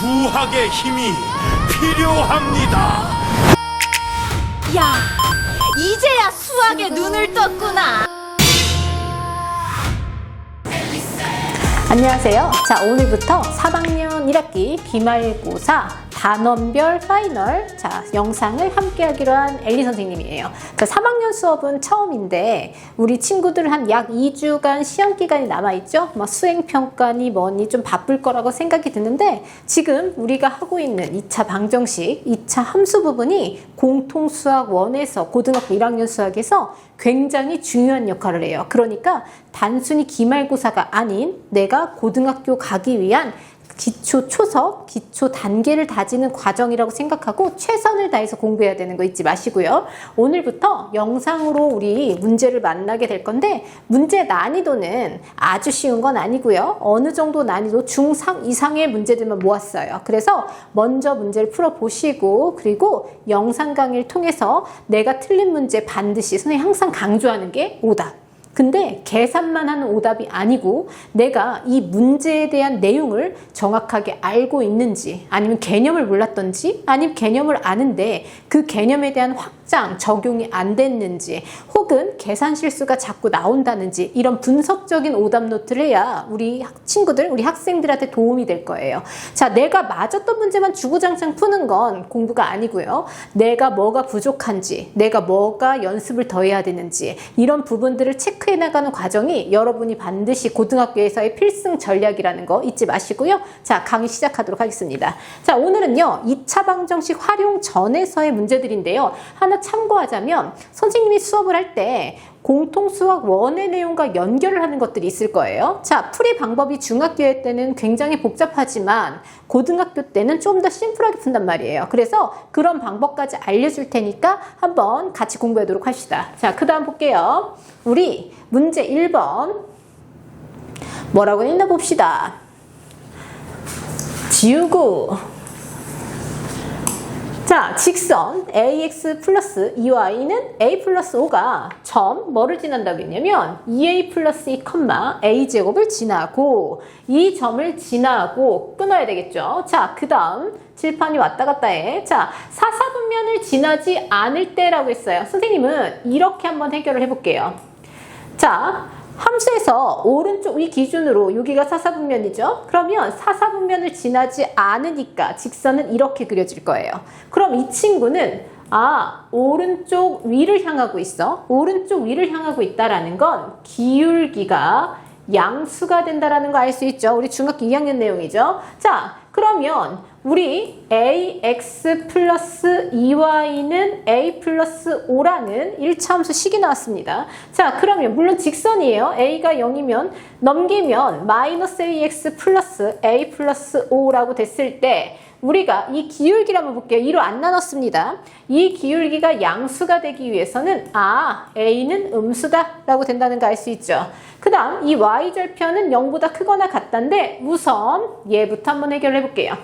수학의 힘이 필요합니다. 야, 이제야 수학에 눈을 떴구나. 안녕하세요. 자, 오늘부터 3학년 1학기 기말고사 단원별 파이널 영상을 함께 하기로 한 엘리 선생님이에요. 3학년 수업은 처음인데 우리 친구들 한 약 2주간 시험 기간이 남아있죠. 수행평가니 뭐니 좀 바쁠 거라고 생각이 드는데 지금 우리가 하고 있는 2차 방정식, 2차 함수 부분이 공통수학 1에서 고등학교 1학년 수학에서 굉장히 중요한 역할을 해요. 그러니까 단순히 기말고사가 아닌 내가 고등학교 가기 위한 기초 초석, 기초 단계를 다지는 과정이라고 생각하고 최선을 다해서 공부해야 되는 거 잊지 마시고요. 오늘부터 영상으로 우리 문제를 만나게 될 건데 문제 난이도는 아주 쉬운 건 아니고요. 어느 정도 난이도 중상 이상의 문제들만 모았어요. 그래서 먼저 문제를 풀어보시고 그리고 영상 강의를 통해서 내가 틀린 문제 반드시 선생님이 항상 강조하는 게 오답. 근데 계산만 하는 오답이 아니고 내가 이 문제에 대한 내용을 정확하게 알고 있는지 아니면 개념을 몰랐던지 아니면 개념을 아는데 그 개념에 대한 확장, 적용이 안 됐는지 혹은 계산 실수가 자꾸 나온다는지 이런 분석적인 오답 노트를 해야 우리 친구들, 우리 학생들한테 도움이 될 거예요. 자, 내가 맞았던 문제만 주구장창 푸는 건 공부가 아니고요. 내가 뭐가 부족한지, 내가 뭐가 연습을 더 해야 되는지 이런 부분들을 체크해 나가는 과정이 여러분이 반드시 고등학교에서의 필승 전략이라는 거 잊지 마시고요. 자, 강의 시작하도록 하겠습니다. 자, 오늘은요 2차 방정식 활용 전에서의 문제들인데요. 하나 참고하자면 선생님이 수업을 할 때 공통수학 1의 내용과 연결을 하는 것들이 있을 거예요. 자, 풀이 방법이 중학교 때는 굉장히 복잡하지만 고등학교 때는 좀 더 심플하게 푼단 말이에요. 그래서 그런 방법까지 알려줄 테니까 한번 같이 공부하도록 합시다. 자, 그 다음 볼게요. 우리 문제 1번 뭐라고 했나 봅시다. 지우고 자, 직선 ax 플러스 2y는 a 플러스 5가 점 뭐를 지난다고 했냐면 2a 플러스 2, a제곱을 지나고 이 점을 지나고 끊어야 되겠죠. 자, 그 다음 칠판이 왔다 갔다 해. 자, 사사분면을 지나지 않을 때라고 했어요. 선생님은 이렇게 한번 해결을 해볼게요. 자, 함수에서 오른쪽 위 기준으로 여기가 사사분면이죠. 그러면 사사분면을 지나지 않으니까 직선은 이렇게 그려질 거예요. 그럼 이 친구는 오른쪽 위를 향하고 있어. 오른쪽 위를 향하고 있다라는 건 기울기가 양수가 된다라는 거 알 수 있죠. 우리 중학교 2학년 내용이죠. 자, 그러면 우리 ax 플러스 2y는 a 플러스 5라는 1차 함수 식이 나왔습니다. 자, 그러면 물론 직선이에요. a가 0이면 넘기면 마이너스 ax 플러스 a 플러스 5라고 됐을 때 우리가 이 기울기를 한번 볼게요. 2로 안 나눴습니다. 이 기울기가 양수가 되기 위해서는 a는 음수다 라고 된다는 거 알 수 있죠. 그 다음 이 y절편은 0보다 크거나 같다인데 우선 얘부터 한번 해결해 볼게요.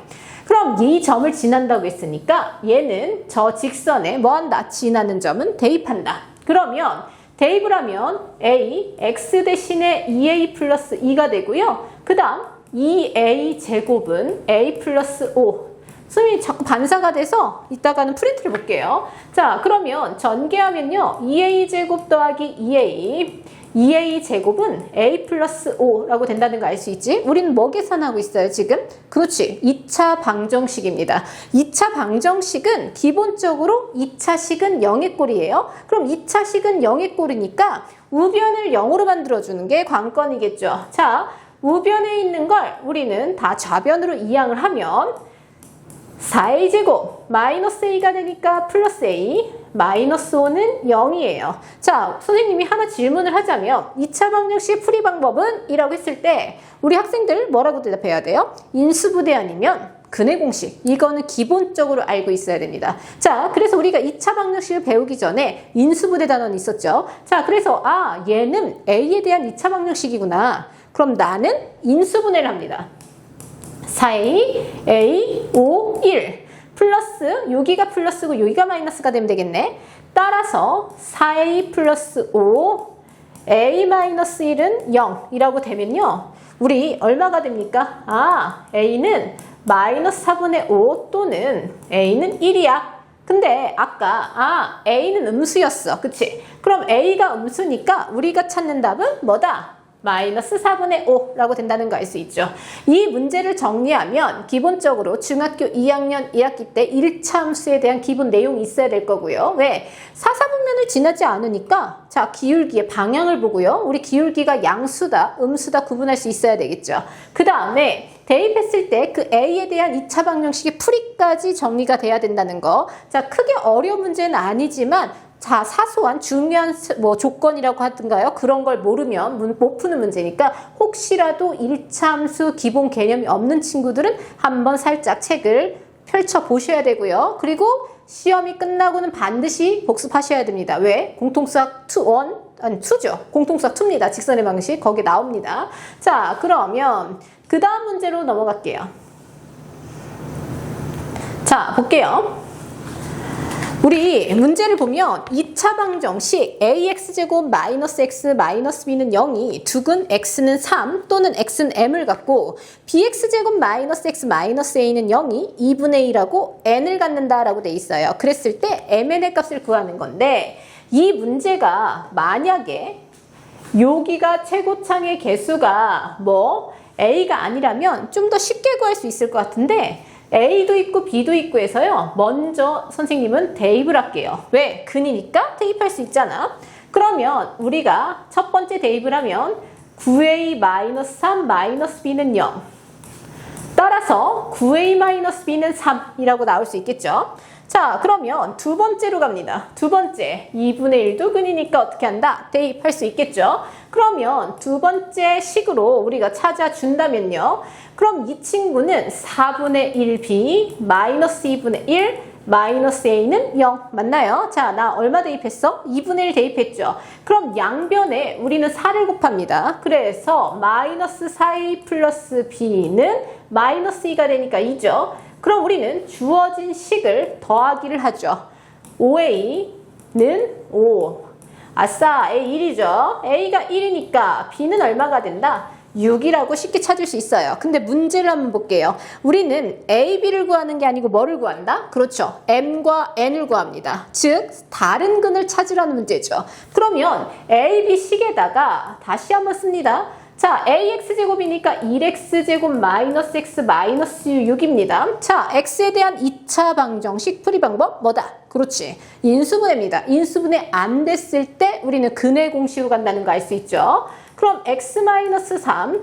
그럼 이 점을 지난다고 했으니까 얘는 저 직선에 뭐한다? 지나는 점은 대입한다. 그러면 대입을 하면 x 대신에 2a 플러스 2가 되고요. 그 다음 2a 제곱은 a 플러스 5. 선생님이 자꾸 반사가 돼서 이따가는 프린트를 볼게요. 자, 그러면 전개하면요. 2a 제곱 더하기 2a 제곱은 a 플러스 5라고 된다는 거 알 수 있지? 우리는 뭐 계산하고 있어요 지금? 그렇지, 2차 방정식입니다. 2차 방정식은 기본적으로 2차식은 0의 꼴이에요. 그럼 2차식은 0의 꼴이니까 우변을 0으로 만들어주는 게 관건이겠죠. 자, 우변에 있는 걸 우리는 다 좌변으로 이항을 하면 4a 제곱 마이너스 a가 되니까 플러스 a 마이너스 5는 0이에요. 자, 선생님이 하나 질문을 하자면 2차 방정식 풀이 방법은? 이라고 했을 때 우리 학생들 뭐라고 대답해야 돼요? 인수부대 아니면 근해 공식. 이거는 기본적으로 알고 있어야 됩니다. 자, 그래서 우리가 2차 방정식을 배우기 전에 인수부대 단원이 있었죠. 자, 그래서 얘는 a에 대한 2차 방정식이구나. 그럼 나는 인수분해를 합니다. 4a, a, 5, 1 플러스 여기가 플러스고 여기가 마이너스가 되면 되겠네. 따라서 4a 플러스 5 a 마이너스 1은 0이라고 되면요. 우리 얼마가 됩니까? a는 마이너스 4분의 5 또는 A는 1이야. 근데 아까 A는 음수였어. 그치? 그럼 A가 음수니까 우리가 찾는 답은 뭐다? 마이너스 4분의 5라고 된다는 거 알 수 있죠. 이 문제를 정리하면 기본적으로 중학교 2학년 1학기 때 1차 함수에 대한 기본 내용이 있어야 될 거고요. 왜? 사사분면을 지나지 않으니까 자, 기울기의 방향을 보고요. 우리 기울기가 양수다, 음수다 구분할 수 있어야 되겠죠. 그 다음에 대입했을 때 그 A에 대한 2차 방정식의 풀이까지 정리가 돼야 된다는 거. 자, 크게 어려운 문제는 아니지만 자, 사소한 중요한 조건이라고 하든가요. 그런 걸 모르면 못 푸는 문제니까 혹시라도 1차 함수 기본 개념이 없는 친구들은 한번 살짝 책을 펼쳐 보셔야 되고요. 그리고 시험이 끝나고는 반드시 복습하셔야 됩니다. 왜? 공통수학 2죠. 공통수학 2입니다. 직선의 방식 거기에 나옵니다. 자, 그러면 그 다음 문제로 넘어갈게요. 자, 볼게요. 우리 문제를 보면 2차 방정식 ax제곱 마이너스 x 마이너스 b는 0이 두근 x는 3 또는 x는 m을 갖고 bx제곱 마이너스 x 마이너스 a는 0이 2분의 1하고 n을 갖는다라고 돼 있어요. 그랬을 때 mn의 값을 구하는 건데 이 문제가 만약에 여기가 최고창의 개수가 a가 아니라면 좀 더 쉽게 구할 수 있을 것 같은데 A도 있고 B도 있고 해서요. 먼저 선생님은 대입을 할게요. 왜? 근이니까 대입할 수 있잖아. 그러면 우리가 첫 번째 대입을 하면 9A-3 B는 0. 따라서 9A-B는 3이라고 나올 수 있겠죠. 자, 그러면 두 번째로 갑니다. 두 번째, 2분의 1도 근이니까 어떻게 한다? 대입할 수 있겠죠. 그러면 두 번째 식으로 우리가 찾아준다면요. 그럼 이 친구는 4분의 1b 마이너스 2분의 1 마이너스 a는 0 맞나요? 자, 나 얼마 대입했어? 2분의 1 대입했죠. 그럼 양변에 우리는 4를 곱합니다. 그래서 마이너스 4a 플러스 b는 마이너스 2가 되니까 2죠. 그럼 우리는 주어진 식을 더하기를 하죠. 5a는 5. 아싸, a 1이죠. a가 1이니까 b는 얼마가 된다? 6이라고 쉽게 찾을 수 있어요. 근데 문제를 한번 볼게요. 우리는 a, b를 구하는 게 아니고 뭐를 구한다? 그렇죠. m과 n을 구합니다. 즉, 다른 근을 찾으라는 문제죠. 그러면 a, b 식에다가 다시 한번 씁니다. 자, ax제곱이니까 1x제곱 마이너스 x 마이너스 6입니다. 자, x에 대한 2차 방정식 풀이 방법 뭐다? 그렇지. 인수분해입니다. 인수분해 안 됐을 때 우리는 근의 공식으로 간다는 거 알 수 있죠. 그럼 x-3,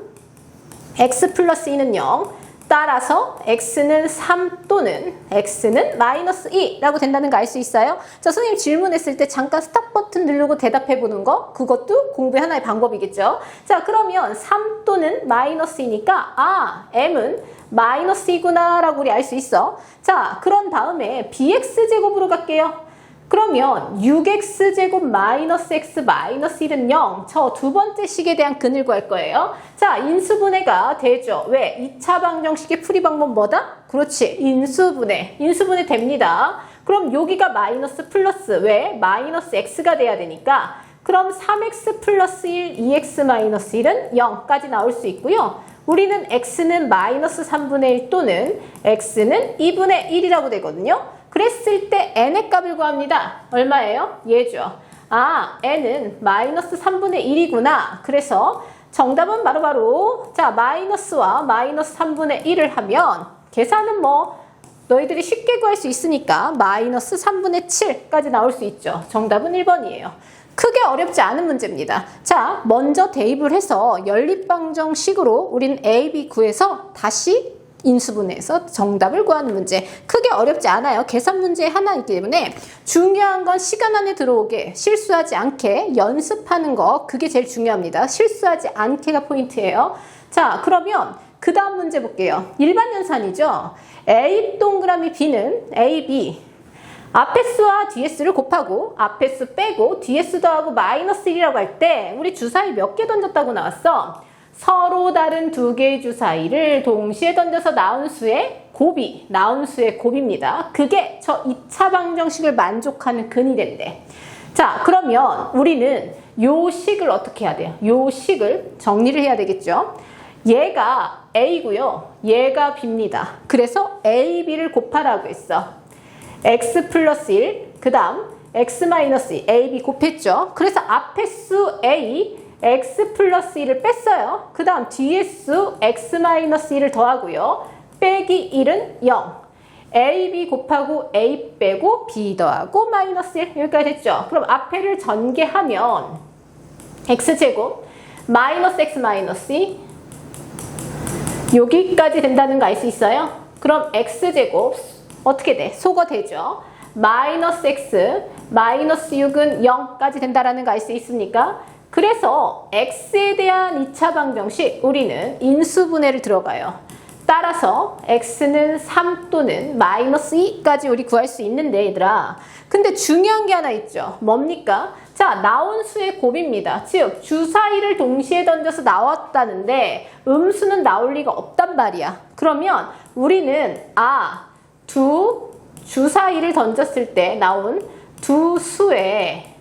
x 플러스 2는 0. 따라서 x는 3 또는 x는 마이너스 2라고 된다는 거 알 수 있어요? 자, 선생님 질문했을 때 잠깐 스탑 버튼 누르고 대답해보는 거, 그것도 공부의 하나의 방법이겠죠? 자, 그러면 3 또는 마이너스 2니까 m은 마이너스 2구나 라고 우리 알 수 있어. 자, 그런 다음에 bx제곱으로 갈게요. 그러면 6x제곱 마이너스 x 마이너스 1은 0. 저 두 번째 식에 대한 근을 구할 거예요. 자, 인수분해가 되죠. 왜? 2차 방정식의 풀이 방법 뭐다? 그렇지. 인수분해. 인수분해 됩니다. 그럼 여기가 마이너스 플러스. 왜? 마이너스 x가 돼야 되니까. 그럼 3x 플러스 1, 2x 마이너스 1은 0까지 나올 수 있고요. 우리는 x는 마이너스 3분의 1 또는 x는 2분의 1이라고 되거든요. 그랬을 때 n의 값을 구합니다. 얼마예요? 얘죠. n은 마이너스 3분의 1이구나. 그래서 정답은 바로 자, 마이너스와 마이너스 3분의 1을 하면 계산은 너희들이 쉽게 구할 수 있으니까 마이너스 3분의 7까지 나올 수 있죠. 정답은 1번이에요. 크게 어렵지 않은 문제입니다. 자, 먼저 대입을 해서 연립방정식으로 우리는 A, B 구해서 다시 인수분해해서 정답을 구하는 문제. 크게 어렵지 않아요. 계산 문제 하나이기 때문에 중요한 건 시간 안에 들어오게 실수하지 않게 연습하는 거, 그게 제일 중요합니다. 실수하지 않게가 포인트예요. 자, 그러면 그 다음 문제 볼게요. 일반 연산이죠. A 동그라미 B는 A, B 앞에 수와 뒤에 수를 곱하고 앞에 수 빼고 뒤에 수 더하고 마이너스 1이라고 할 때 우리 주사위 몇 개 던졌다고 나왔어? 서로 다른 두 개의 주사위를 동시에 던져서 나온 수의 곱이, 나온 수의 곱입니다. 그게 저 2차 방정식을 만족하는 근이 된대. 자, 그러면 우리는 요 식을 어떻게 해야 돼요? 요 식을 정리를 해야 되겠죠? 얘가 A고요. 얘가 B입니다. 그래서 A, B를 곱하라고 했어. X 플러스 1, 그 다음 X 마이너스 2, A, B 곱했죠. 그래서 앞에 수 A, X 플러스 1을 뺐어요. 그 다음 뒤에 수 X 마이너스 1을 더하고요. 빼기 1은 0. A, B 곱하고 A 빼고 B 더하고 마이너스 1 여기까지 됐죠. 그럼 앞에를 전개하면 X제곱 마이너스 X 마이너스 2 여기까지 된다는 거 알 수 있어요? 그럼 X제곱 어떻게 돼? 소거 되죠. 마이너스 X 마이너스 6은 0까지 된다는 거 알 수 있습니까? 그래서 X에 대한 2차 방정식 우리는 인수분해를 들어가요. 따라서 X는 3 또는 마이너스 2까지 우리 구할 수 있는데 얘들아, 근데 중요한 게 하나 있죠. 뭡니까? 자, 나온 수의 곱입니다. 즉 주사위를 동시에 던져서 나왔다는데 음수는 나올 리가 없단 말이야. 그러면 우리는 두 주사위를 던졌을 때 나온 두 수의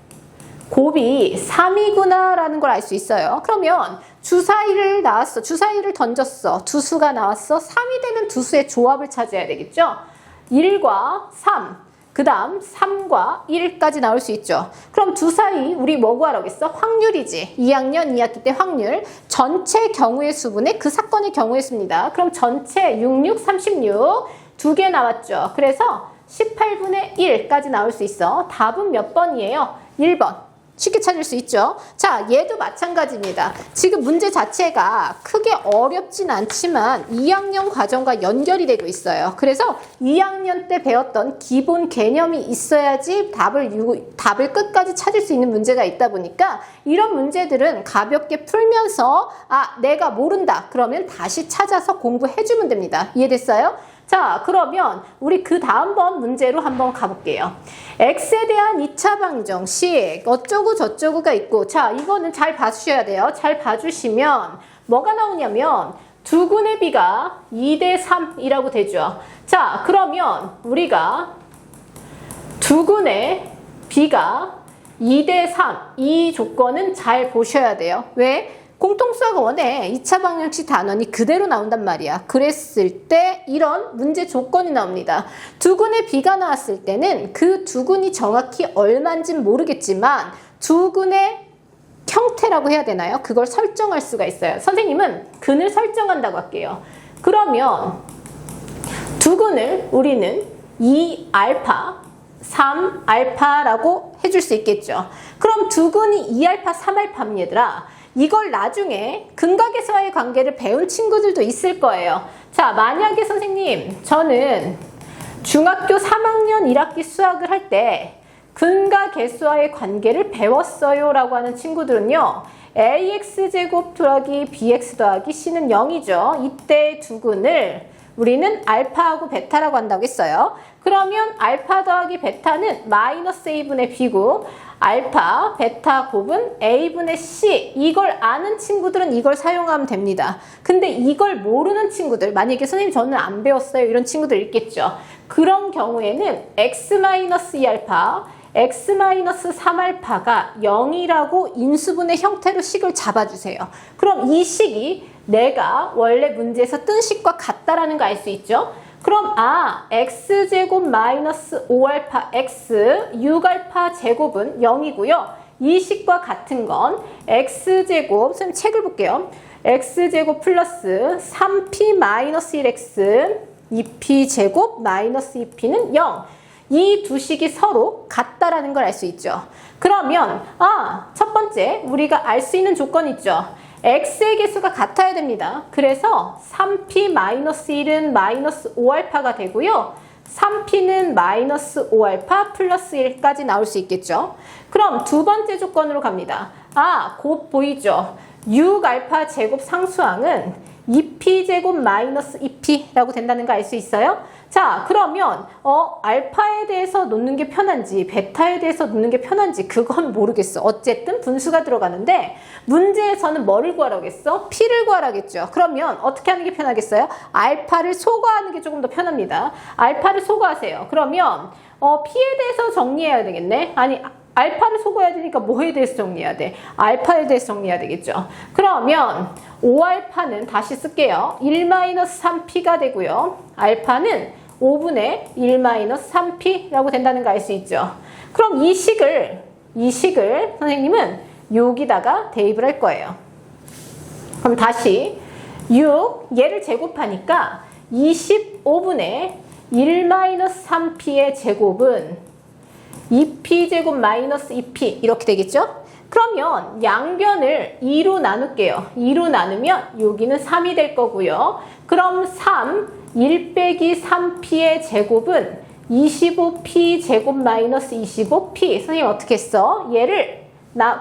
곱이 3이구나 라는 걸 알 수 있어요. 그러면 주사위를 던졌어. 두 수가 나왔어. 3이 되는 두 수의 조합을 찾아야 되겠죠. 1과 3, 그 다음 3과 1까지 나올 수 있죠. 그럼 두 사이 우리 뭐 구하라고 했어? 확률이지. 2학년 2학기 때 확률. 전체 경우의 수분의 그 사건의 경우의 수입니다. 그럼 전체 66, 36 두 개 나왔죠. 그래서 18분의 1까지 나올 수 있어. 답은 몇 번이에요? 1번. 쉽게 찾을 수 있죠. 자, 얘도 마찬가지입니다. 지금 문제 자체가 크게 어렵진 않지만 2학년 과정과 연결이 되고 있어요. 그래서 2학년 때 배웠던 기본 개념이 있어야지 답을 끝까지 찾을 수 있는 문제가 있다 보니까 이런 문제들은 가볍게 풀면서 내가 모른다. 그러면 다시 찾아서 공부해주면 됩니다. 이해됐어요? 자, 그러면 우리 그 다음번 문제로 한번 가볼게요. X에 대한 2차 방정식 어쩌고 저쩌고가 있고, 자, 이거는 잘 봐주셔야 돼요. 잘 봐주시면 뭐가 나오냐면 두근의 B가 2대 3이라고 되죠. 자, 그러면 우리가 두근의 B가 2대 3 이 조건은 잘 보셔야 돼요. 왜? 공통수학 원에 2차 방정식 단원이 그대로 나온단 말이야. 그랬을 때 이런 문제 조건이 나옵니다. 두근의 B가 나왔을 때는 그 두근이 정확히 얼마인지는 모르겠지만 두근의 형태라고 해야 되나요? 그걸 설정할 수가 있어요. 선생님은 근을 설정한다고 할게요. 그러면 두근을 우리는 2알파 3알파라고 해줄 수 있겠죠. 그럼 두근이 2알파 3알파입니다. 얘들아. 이걸 나중에 근각에서의 관계를 배운 친구들도 있을 거예요. 자, 만약에 선생님 저는 중학교 3학년 1학기 수학을 할 때 근각계수와의 관계를 배웠어요 라고 하는 친구들은요, ax제곱 더하기 bx 더하기 c는 0이죠. 이때 두근을 우리는 알파하고 베타라고 한다고 했어요. 그러면 알파 더하기 베타는 마이너스 a분의 b고 알파, 베타 곱은 a분의 c. 이걸 아는 친구들은 이걸 사용하면 됩니다. 근데 이걸 모르는 친구들, 만약에 선생님 저는 안 배웠어요 이런 친구들 있겠죠. 그런 경우에는 x-2알파, x-3알파가 0이라고 인수분해 형태로 식을 잡아주세요. 그럼 이 식이 내가 원래 문제에서 뜬 식과 같다라는 거 알 수 있죠? 그럼 x제곱 마이너스 5알파 x 6알파 제곱은 0이고요. 이 식과 같은 건 x제곱, 선생님 책을 볼게요. x제곱 플러스 3p 마이너스 1x 2p 제곱 마이너스 2p는 0. 이 두 식이 서로 같다라는 걸 알 수 있죠. 그러면 첫 번째 우리가 알 수 있는 조건 있죠. x의 개수가 같아야 됩니다. 그래서 3p-1은 마이너스 5알파가 되고요. 3p는 마이너스 5알파 플러스 1까지 나올 수 있겠죠. 그럼 두 번째 조건으로 갑니다. 곧 보이죠. 6알파 제곱 상수항은 2p 제곱 마이너스 2p라고 된다는 거 알 수 있어요? 자, 그러면 알파에 대해서 놓는 게 편한지 베타에 대해서 놓는 게 편한지 그건 모르겠어. 어쨌든 분수가 들어가는데 문제에서는 뭐를 구하라고 했어? p를 구하라겠죠. 그러면 어떻게 하는 게 편하겠어요? 알파를 소거하는 게 조금 더 편합니다. 알파를 소거하세요. 그러면 p에 대해서 정리해야 되겠네. 아니, 알파를 속아야 되니까 뭐에 대해서 정리해야 돼? 알파에 대해서 정리해야 되겠죠. 그러면 5알파는 다시 쓸게요. 1-3p가 되고요. 알파는 5분의 1-3p라고 된다는 거 알 수 있죠. 그럼 이 식을 선생님은 여기다가 대입을 할 거예요. 그럼 다시 6, 얘를 제곱하니까 25분의 1-3p의 제곱은 2p제곱 마이너스 2p 이렇게 되겠죠? 그러면 양변을 2로 나눌게요. 2로 나누면 여기는 3이 될 거고요. 그럼 1 빼기 3p의 제곱은 25p 제곱 마이너스 25p. 선생님 어떻게 했어? 얘를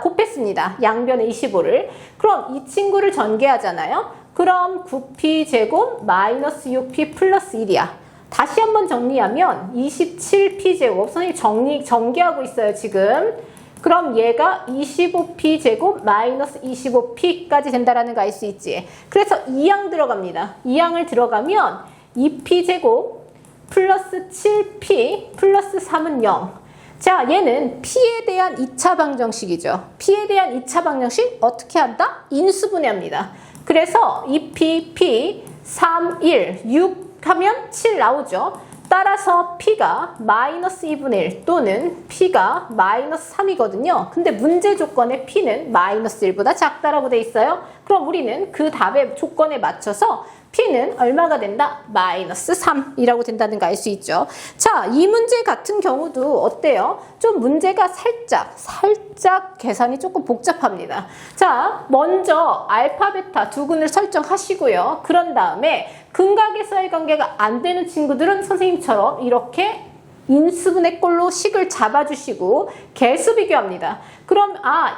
곱했습니다. 양변의 25를. 그럼 이 친구를 전개하잖아요. 그럼 9p 제곱 마이너스 6p 플러스 1이야. 다시 한번 정리하면 27p 제곱. 선생님 전개하고 있어요, 지금. 그럼 얘가 25p 제곱 마이너스 25p까지 된다라는 거 알 수 있지. 그래서 2양 들어갑니다. 2양을 들어가면 2p 제곱 플러스 7p 플러스 3은 0. 자, 얘는 p에 대한 2차 방정식이죠. p에 대한 2차 방정식 어떻게 한다? 인수분해합니다. 그래서 2p, p, 3, 1, 6 하면 7 나오죠. 따라서 p가 마이너스 2분의 1 또는 p가 마이너스 3이거든요. 근데 문제 조건에 p는 마이너스 1보다 작다라고 돼 있어요. 그럼 우리는 그 답의 조건에 맞춰서 p는 얼마가 된다? 마이너스 3이라고 된다는 거 알 수 있죠. 자, 이 문제 같은 경우도 어때요? 좀 문제가 살짝 계산이 조금 복잡합니다. 자, 먼저 알파, 베타 두 근을 설정하시고요. 그런 다음에 근각에서의 관계가 안 되는 친구들은 선생님처럼 이렇게 인수분해꼴로 식을 잡아주시고 개수 비교합니다. 그럼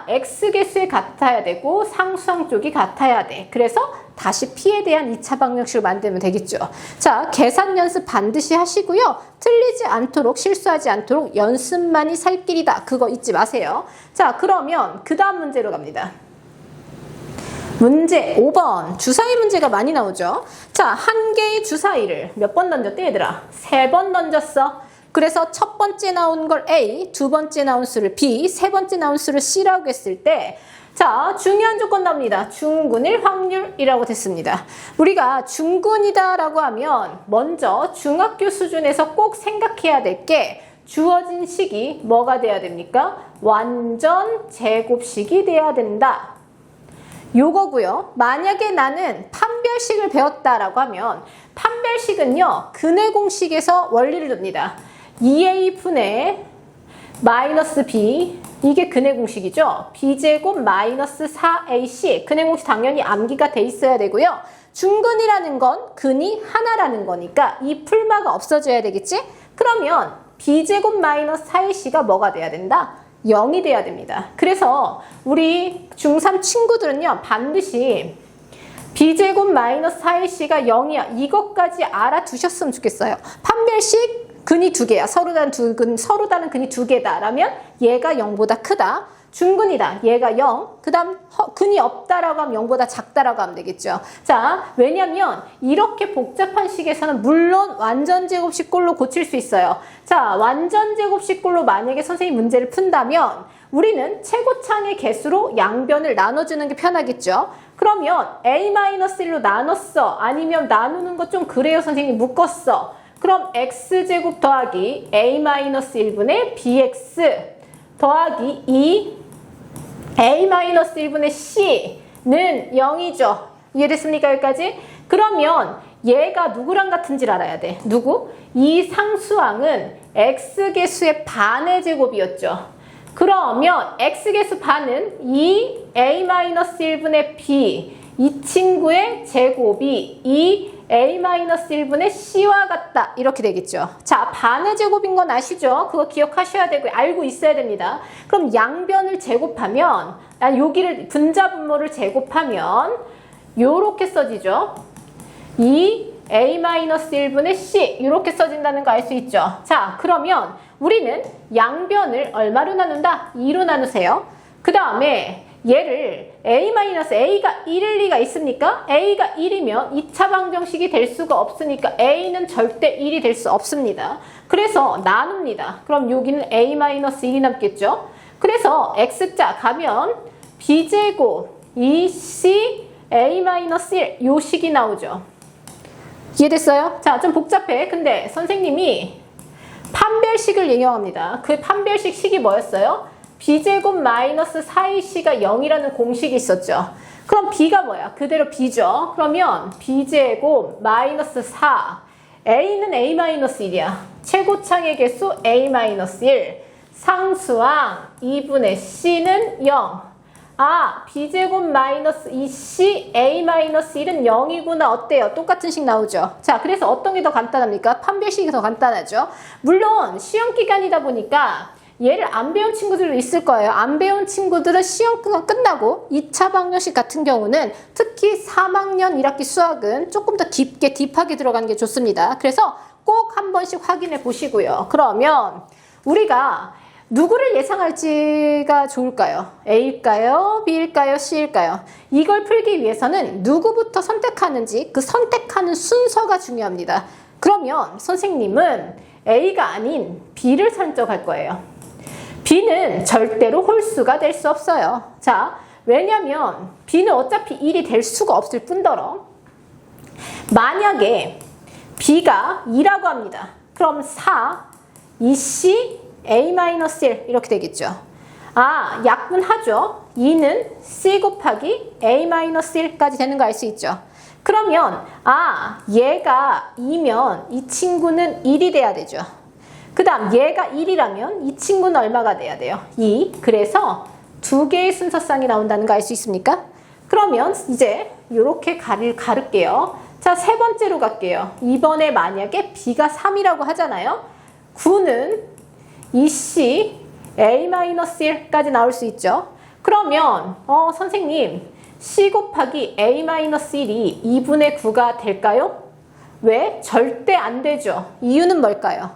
x개수에 같아야 되고 상수항 쪽이 같아야 돼. 그래서 다시 p에 대한 2차 방정식을 만들면 되겠죠. 자, 계산 연습 반드시 하시고요. 틀리지 않도록, 실수하지 않도록 연습만이 살 길이다. 그거 잊지 마세요. 자, 그러면 그 다음 문제로 갑니다. 문제 5번. 주사위 문제가 많이 나오죠. 자, 한 개의 주사위를 몇 번 던졌대, 얘들아? 3번 던졌어. 그래서 첫 번째 나온 걸 A, 두 번째 나온 수를 B, 세 번째 나온 수를 C라고 했을 때, 자, 중요한 조건 나옵니다. 중근일 확률이라고 됐습니다. 우리가 중근이다라고 하면 먼저 중학교 수준에서 꼭 생각해야 될 게 주어진 식이 뭐가 돼야 됩니까? 완전 제곱식이 돼야 된다. 요거고요. 만약에 나는 판별식을 배웠다라고 하면 판별식은요, 근해 공식에서 원리를 둡니다. 2a 분의 마이너스 b, 이게 근해 공식이죠. b제곱 마이너스 4ac, 근해 공식 당연히 암기가 돼 있어야 되고요. 중근이라는 건 근이 하나라는 거니까 이 풀마가 없어져야 되겠지? 그러면 b제곱 마이너스 4ac가 뭐가 돼야 된다? 0이 돼야 됩니다. 그래서 우리 중3 친구들은요, 반드시 b제곱 마이너스 4ac가 0이야. 이것까지 알아두셨으면 좋겠어요. 판별식 근이 두 개야. 서로 다른 근이 두 개다. 라면 얘가 0보다 크다. 중근이다. 얘가 0. 그 다음 근이 없다라고 하면 0보다 작다라고 하면 되겠죠. 자, 왜냐면 이렇게 복잡한 식에서는 물론 완전제곱식꼴로 고칠 수 있어요. 자, 완전제곱식꼴로 만약에 선생님 문제를 푼다면 우리는 최고창의 개수로 양변을 나눠주는 게 편하겠죠. 그러면 a-1로 나눴어. 아니면 나누는 거 좀 그래요. 선생님 묶었어. 그럼 x제곱 더하기 a-1분의 bx 더하기 2 a-1분의 c는 0이죠. 이해됐습니까? 여기까지? 그러면 얘가 누구랑 같은지를 알아야 돼. 누구? 이 상수항은 x개수의 반의 제곱이었죠. 그러면 x개수 반은 2a-1분의 b, 이 친구의 제곱이 2a-1분의 c와 같다. 이렇게 되겠죠. 자, 반의 제곱인 건 아시죠? 그거 기억하셔야 되고 알고 있어야 됩니다. 그럼 양변을 제곱하면, 여기를 분자분모를 제곱하면 요렇게 써지죠. 2a-1분의 c 이렇게 써진다는 거 알 수 있죠. 자, 그러면 우리는 양변을 얼마로 나눈다? 2로 나누세요. 그 다음에 얘를 a-a가 1일 리가 있습니까? a가 1이면 2차 방정식이 될 수가 없으니까 a는 절대 1이 될 수 없습니다. 그래서 나눕니다. 그럼 여기는 a-1이 남겠죠? 그래서 x자 가면 b제곱 2c a-1 요 식이 나오죠. 이해됐어요? 자, 좀 복잡해. 근데 선생님이 판별식을 이용합니다. 그 판별식 식이 뭐였어요? b제곱 마이너스 4ac가 0이라는 공식이 있었죠. 그럼 b가 뭐야? 그대로 b죠. 그러면 b제곱 마이너스 4 a는 a-1이야. 최고창의 개수 a-1 상수항 2분의 c는 0. 아, b제곱 마이너스 2c a-1은 0이구나. 어때요? 똑같은 식 나오죠. 자, 그래서 어떤 게 더 간단합니까? 판별식이 더 간단하죠. 물론 시험 기간이다 보니까 얘를 안 배운 친구들도 있을 거예요. 안 배운 친구들은 시험가 끝나고 2차 방정식 같은 경우는 특히 3학년 1학기 수학은 조금 더 깊게 딥하게 들어가는 게 좋습니다. 그래서 꼭 한 번씩 확인해 보시고요. 그러면 우리가 누구를 예상할지가 좋을까요? A일까요? B일까요? C일까요? 이걸 풀기 위해서는 누구부터 선택하는지 그 선택하는 순서가 중요합니다. 그러면 선생님은 A가 아닌 B를 선택할 거예요. B는 절대로 홀수가 될 수 없어요. 자, 왜냐면 B는 어차피 1이 될 수가 없을 뿐더러 만약에 B가 2라고 합니다. 그럼 4, 2C, a-1 이렇게 되겠죠. 아, 약분하죠. 2는 c 곱하기 a-1까지 되는 거 알 수 있죠. 그러면 아, 얘가 2면 이 친구는 1이 돼야 되죠. 그 다음 얘가 1이라면 이 친구는 얼마가 돼야 돼요? 2. 그래서 두 개의 순서쌍이 나온다는 거 알 수 있습니까? 그러면 이제 이렇게 가를게요. 자, 세 번째로 갈게요. 이번에 만약에 b가 3이라고 하잖아요. 9는 2c a-1까지 나올 수 있죠. 그러면 선생님 c 곱하기 a-1이 2분의 9가 될까요? 왜? 절대 안 되죠. 이유는 뭘까요?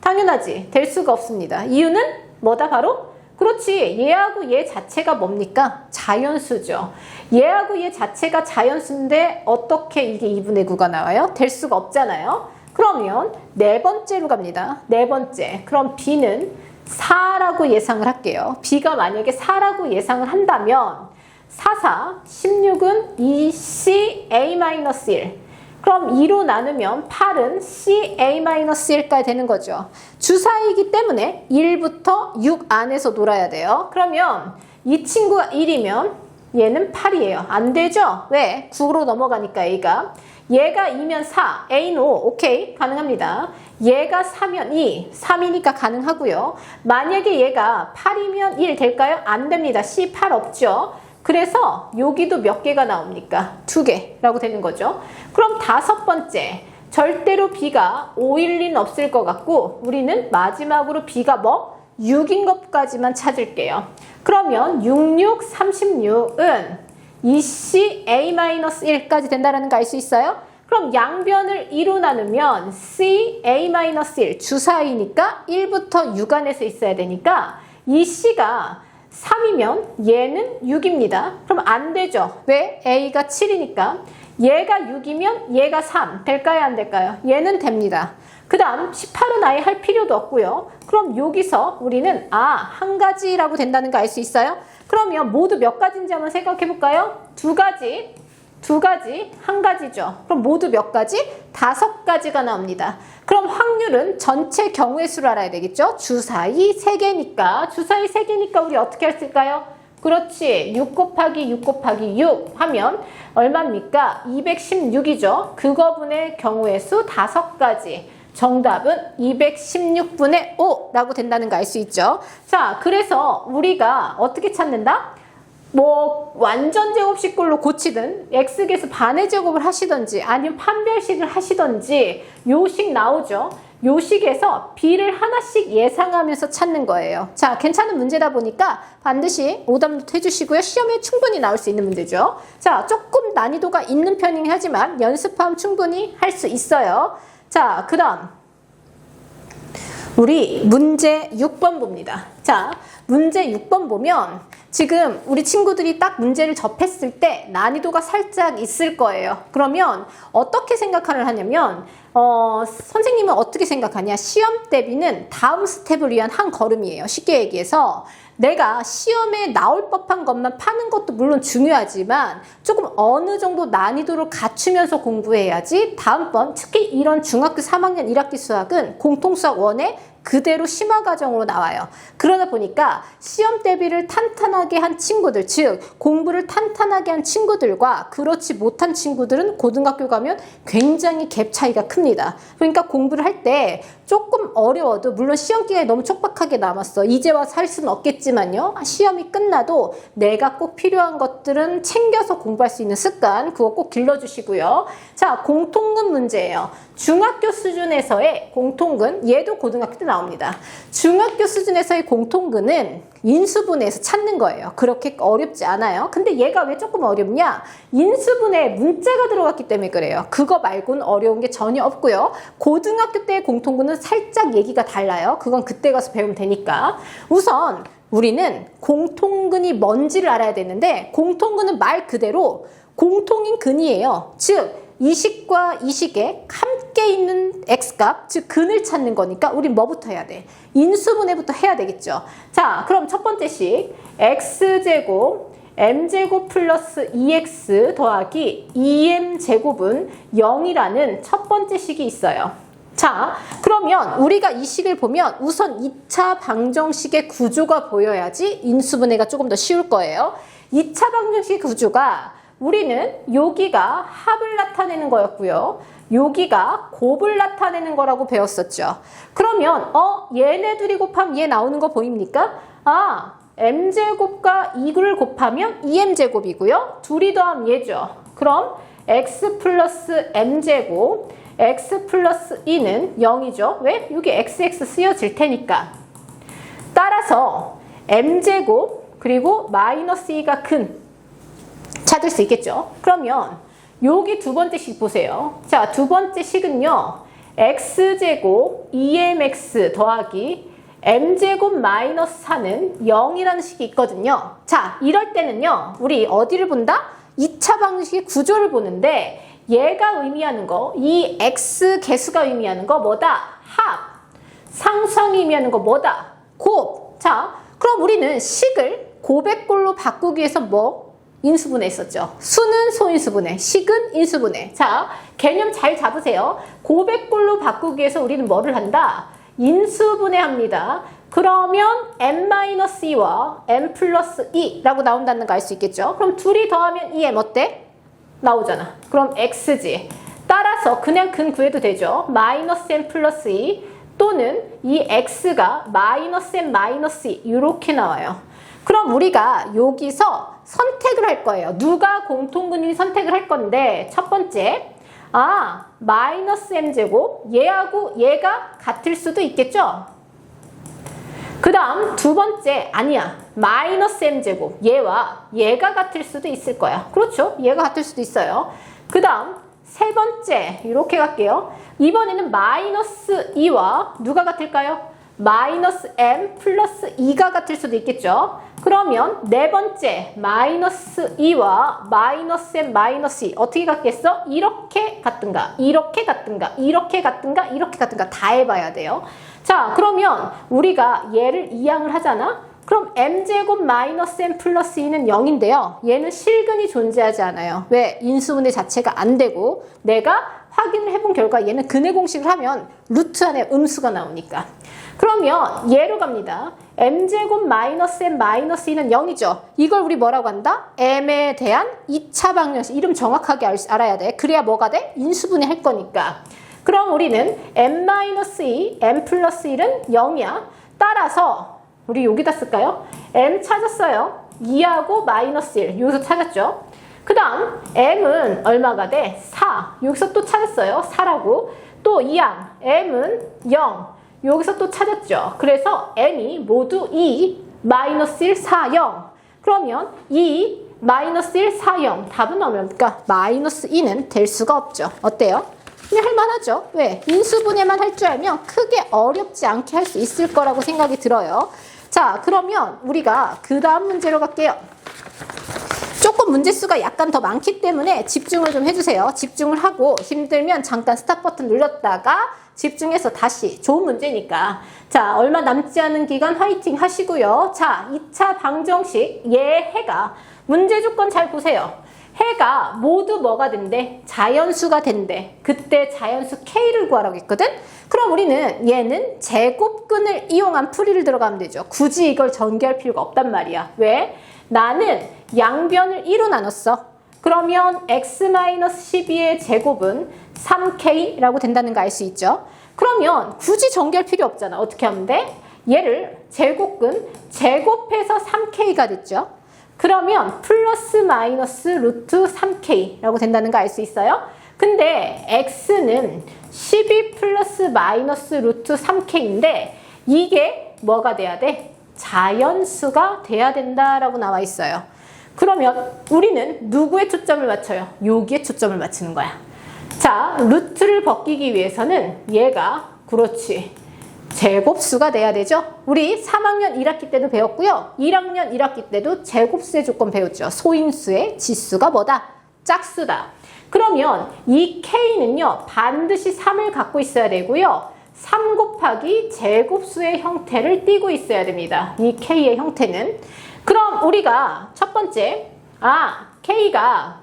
당연하지. 될 수가 없습니다. 이유는 뭐다? 바로? 그렇지. 얘하고 얘 자체가 뭡니까? 자연수죠. 얘하고 얘 자체가 자연수인데 어떻게 이게 2분의 9가 나와요? 될 수가 없잖아요. 그러면 네 번째로 갑니다. 네 번째. 그럼 B는 4라고 예상을 할게요. B가 만약에 4라고 예상을 한다면 4, 4, 16은 2C A-1. 그럼 2로 나누면 8은 C A-1까지 되는 거죠. 주사이기 때문에 1부터 6 안에서 놀아야 돼요. 그러면 이 친구가 1이면 얘는 8이에요. 안 되죠? 왜? 9로 넘어가니까 A가. 얘가 2면 4, A는 5, 오케이, 가능합니다. 얘가 4면 2, 3이니까 가능하고요. 만약에 얘가 8이면 1 될까요? 안 됩니다. C 8 없죠. 그래서 여기도 몇 개가 나옵니까? 2개라고 되는 거죠. 그럼 다섯 번째, 절대로 B가 5일 리는 없을 것 같고 우리는 마지막으로 B가 뭐? 6인 것까지만 찾을게요. 그러면 6, 6, 36은 2C A-1까지 된다는 거 알 수 있어요? 그럼 양변을 2로 나누면 C A-1 주사위니까 1부터 6 안에서 있어야 되니까 이 C가 3이면 얘는 6입니다. 그럼 안 되죠. 왜? A가 7이니까. 얘가 6이면 얘가 3. 될까요? 안 될까요? 얘는 됩니다. 그 다음 18은 아예 할 필요도 없고요. 그럼 여기서 우리는 한 가지라고 된다는 거 알 수 있어요? 그러면 모두 몇 가지인지 한번 생각해 볼까요? 두 가지, 한 가지죠. 그럼 모두 몇 가지? 5가지가 나옵니다. 그럼 확률은 전체 경우의 수를 알아야 되겠죠? 주사위 3개니까. 주사위 3개니까 우리 어떻게 했을까요? 그렇지. 6 곱하기 6 곱하기 6 하면 얼마입니까? 216이죠. 그거분의 경우의 수 5가지. 정답은 216분의 5라고 된다는 거 알 수 있죠. 자, 그래서 우리가 어떻게 찾는다? 뭐 완전 제곱식꼴로 고치든 x계수 반의 제곱을 하시든지 아니면 판별식을 하시든지 요 식 나오죠. 요 식에서 b를 하나씩 예상하면서 찾는 거예요. 자, 괜찮은 문제다 보니까 반드시 오답노트 해주시고요. 시험에 충분히 나올 수 있는 문제죠. 자, 조금 난이도가 있는 편이긴 하지만 연습하면 충분히 할 수 있어요. 자, 그 다음 우리 문제 6번 봅니다. 자, 문제 6번 보면 지금 우리 친구들이 딱 문제를 접했을 때 난이도가 살짝 있을 거예요. 그러면 어떻게 생각을 하냐면 선생님은 어떻게 생각하냐? 시험 대비는 다음 스텝을 위한 한 걸음이에요. 쉽게 얘기해서 내가 시험에 나올 법한 것만 파는 것도 물론 중요하지만 조금 어느 정도 난이도를 갖추면서 공부해야지 다음번 특히 이런 중학교 3학년 1학기 수학은 공통수학 1에 그대로 심화 과정으로 나와요. 그러다 보니까 시험 대비를 탄탄하게 한 친구들, 즉 공부를 탄탄하게 한 친구들과 그렇지 못한 친구들은 고등학교 가면 굉장히 갭 차이가 큽니다. 그러니까 공부를 할 때 조금 어려워도 물론 시험 기간이 너무 촉박하게 남았어. 이제 와서 할 수는 없겠지만요. 시험이 끝나도 내가 꼭 필요한 것들은 챙겨서 공부할 수 있는 습관 그거 꼭 길러주시고요. 자, 공통근 문제예요. 중학교 수준에서의 공통근, 얘도 고등학교 때 나옵니다. 중학교 수준에서의 공통근은 인수분해에서 찾는 거예요. 그렇게 어렵지 않아요. 근데 얘가 왜 조금 어렵냐? 인수분해에 문자가 들어갔기 때문에 그래요. 그거 말고는 어려운 게 전혀 없고요. 고등학교 때의 공통근은 살짝 얘기가 달라요. 그건 그때 가서 배우면 되니까. 우선 우리는 공통근이 뭔지를 알아야 되는데 공통근은 말 그대로 공통인 근이에요. 즉 이 식과 이 식에 함께 있는 x값, 즉 근을 찾는 거니까 우린 뭐부터 해야 돼? 인수분해부터 해야 되겠죠. 자, 그럼 첫 번째 식 x제곱 m제곱 플러스 2x 더하기 2m제곱은 0이라는 첫 번째 식이 있어요. 자, 그러면 우리가 이 식을 보면 우선 2차 방정식의 구조가 보여야지 인수분해가 조금 더 쉬울 거예요. 2차 방정식 구조가 우리는 여기가 합을 나타내는 거였고요. 여기가 곱을 나타내는 거라고 배웠었죠. 그러면 얘네 둘이 곱하면 얘 나오는 거 보입니까? 아, m제곱과 2를 곱하면 2m제곱이고요. 둘이 더하면 얘죠. 그럼 x 플러스 m제곱 x 플러스 2는 0이죠. 왜? 여기 xx 쓰여질 테니까. 따라서 m제곱 그리고 마이너스 2가 근 찾을 수 있겠죠. 그러면 여기 두 번째 식 보세요. 자, 두 번째 식은요. x제곱 2mx 더하기 m제곱 마이너스 4는 0이라는 식이 있거든요. 자, 이럴 때는요. 우리 어디를 본다? 2차 방정식의 구조를 보는데 얘가 의미하는 거, 이 x 개수가 의미하는 거 뭐다? 합. 상수항이 의미하는 거 뭐다? 곱. 자, 그럼 우리는 식을 곱의 꼴로 바꾸기 위해서 뭐? 인수분해 했었죠. 수는 소인수분해, 식은 인수분해. 자, 개념 잘 잡으세요. 곱의 꼴로 바꾸기 위해서 우리는 뭐를 한다? 인수분해 합니다. 그러면 m-2와 m 플러스 2라고 나온다는 거 알 수 있겠죠. 그럼 둘이 더하면 2m 어때? 나오잖아. 그럼 x지. 따라서 그냥 근 구해도 되죠. 마이너스 m 플러스 2 또는 이 x가 마이너스 m 마이너스 2 이렇게 나와요. 그럼 우리가 여기서 선택을 할 거예요. 누가 공통근인 선택을 할 건데 첫 번째, 마이너스 m제곱 얘하고 얘가 같을 수도 있겠죠. 그 다음 두 번째, 아니야. 마이너스 m제곱 얘와 얘가 같을 수도 있을 거야. 그렇죠. 얘가 같을 수도 있어요. 그 다음 세 번째 이렇게 갈게요. 이번에는 마이너스 2와 누가 같을까요? 마이너스 m 플러스 2가 같을 수도 있겠죠. 그러면 네 번째 마이너스 2와 마이너스 m 마이너스 2 어떻게 같겠어? 이렇게 같든가 이렇게 같든가 이렇게 같든가 이렇게 같든가 다 해봐야 돼요. 자, 그러면 우리가 얘를 이항을 하잖아. 그럼 m제곱 마이너스 m 플러스 2는 0인데요. 얘는 실근이 존재하지 않아요. 왜? 인수분해 자체가 안 되고 내가 확인을 해본 결과 얘는 근의 공식을 하면 루트 안에 음수가 나오니까. 그러면 얘로 갑니다. m제곱 마이너스 m 마이너스 2는 0이죠. 이걸 우리 뭐라고 한다? m에 대한 2차 방정식. 이름 정확하게 알아야 돼. 그래야 뭐가 돼? 인수분해 할 거니까. 그럼 우리는 m-2, m 플러스 1은 0이야. 따라서 우리 여기다 쓸까요? m 찾았어요. 2하고 마이너스 1. 여기서 찾았죠. 그 다음 m은 얼마가 돼? 4. 여기서 또 찾았어요. 4라고. 또 2항 m은 0. 여기서 또 찾았죠. 그래서 m이 모두 2, 마이너스 1, 4, 0. 그러면 2, 마이너스 1, 4, 0. 답은 얼마입니까? 마이너스 2는 될 수가 없죠. 어때요? 그냥 할만하죠. 왜? 인수분해만 할 줄 알면 크게 어렵지 않게 할 수 있을 거라고 생각이 들어요. 자, 그러면 우리가 그 다음 문제로 갈게요. 조금 문제수가 약간 더 많기 때문에 집중을 좀 해주세요. 집중을 하고 힘들면 잠깐 스탑 버튼 눌렀다가 집중해서 다시 좋은 문제니까. 자, 얼마 남지 않은 기간 화이팅 하시고요. 자, 2차 방정식 얘 해가 문제 조건 잘 보세요. 해가 모두 뭐가 된대? 자연수가 된대. 그때 자연수 K를 구하라고 했거든? 그럼 우리는 얘는 제곱근을 이용한 풀이를 들어가면 되죠. 굳이 이걸 전개할 필요가 없단 말이야. 왜? 나는 양변을 2로 나눴어. 그러면 x-12의 제곱은 3K라고 된다는 거 알 수 있죠? 그러면 굳이 전개할 필요 없잖아. 어떻게 하면 돼? 얘를 제곱근 제곱해서 3K가 됐죠? 그러면 플러스 마이너스 루트 3K라고 된다는 거 알 수 있어요? 근데 x는 12 플러스 마이너스 루트 3K인데 이게 뭐가 돼야 돼? 자연수가 돼야 된다라고 나와 있어요. 그러면 우리는 누구에 초점을 맞춰요? 여기에 초점을 맞추는 거야. 자, 루트를 벗기기 위해서는 얘가 그렇지 제곱수가 돼야 되죠. 우리 3학년 1학기 때도 배웠고요. 1학년 1학기 때도 제곱수의 조건 배웠죠. 소인수의 지수가 뭐다? 짝수다. 그러면 이 K는요. 반드시 3을 갖고 있어야 되고요. 3 곱하기 제곱수의 형태를 띠고 있어야 됩니다. 이 K의 형태는. 그럼 우리가 첫 번째 K가